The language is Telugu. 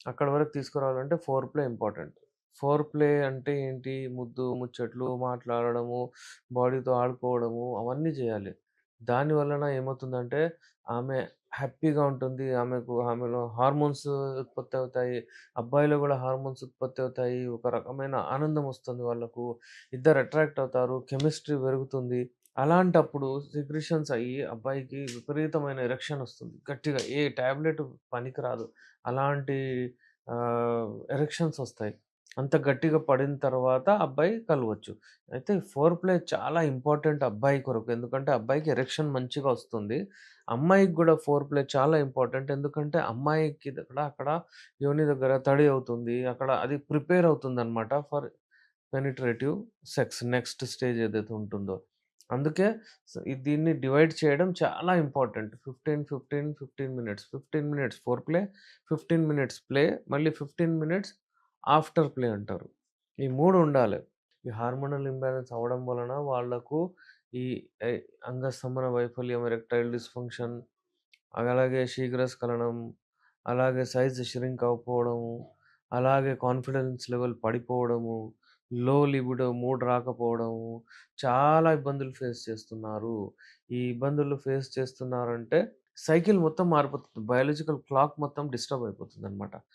అక్కడి వరకు తీసుకురావాలంటే four play important. Four play అంటే ఏంటి? ముద్దు, ముచ్చట్లు, మాట్లాడడము, బాడీతో ఆడుకోవడము అవన్నీ జేయాలి. దాని వలన ఏమవుతుందంటే ఆమె హ్యాపీగా ఉంటుంది. ఆమెలో హార్మోన్స్ ఉత్పత్తవుతాయి. అబ్బాయిలో గూడా హార్మోన్స్ ఉత్పత్తవుతాయి. ఒక రకమైన ఆనందమొస్తుంది వాళ్ళకు. ఇద్దరు అట్రాక్ట్ అవుతారు. కెమిస్ట్రీ పెరుగుతుంది. అలాంటప్పుడు సెక్రీషన్స్ అయ్యి అబ్బాయికి విపరీతమైన ఎరెక్షన్ ఒస్తుంది. గట్టిగా ఏ టాబ్లెట్ పనికిరాదు. అలాంటి ఎరెక్షన్స్ ఒస్తాయి. అంత గట్టిగా పడిన తర్వాత అబ్బాయి కలవచ్చు. అయితే ఫోర్ ప్లే చాలా ఇంపార్టెంట్ అబ్బాయి కొరకు. ఎందుకంటే అబ్బాయికి ఎరెక్షన్ మంచిగా ఒస్తుంది. అమ్మాయికి గూడా ఫోర్ ప్లే చాలా ఇంపార్టెంట్. ఎందుకంటే అమ్మాయికి అక్కడ యోని దగ్గర తడి అవుతుంది. అక్కడ అది ప్రిపేర్ అవుతుందన్నమాట for penetrative sex next stage ఏదైతే ఉంటుందో. అందుకే దీన్ని డివైడ్ చేయడం చాలా important. 15, 15, 15 minutes. 15 minutes four play, 15 minutes play, మళ్ళీ 15 మినిట్స్ ఆఫ్టర్ ప్లే అంటారు. ఈ 3 ఉండాలి. ఈ హార్మోనల్ ఇంబాలెన్స్ అవ్వడం వలన వాళ్ళకు ఈ ఎ అంగస్తంభన వైఫల్యం, ఎరెక్టైల్ డిస్‌ఫంక్షన్, అలాగే శీఘ్రస్ఖలనం, అలాగే సైజ్ ష్రింక్ అవ్వకపోవడము, అలాగే కాన్ఫిడెన్స్ లెవెల్ పడిపోవడము, లో లిబిడో మూడ్ రాకపోవడము, చాలా ఇబ్బందులు ఫేస్ చేస్తున్నారు. ఈ ఇబ్బందులు ఫేస్ చేస్తున్నారంటే సైకిల్ మొత్తం మారిపోతుంది. బయోలాజికల్ క్లాక్ మొత్తం డిస్టర్బ్ అయిపోతుందనమాట.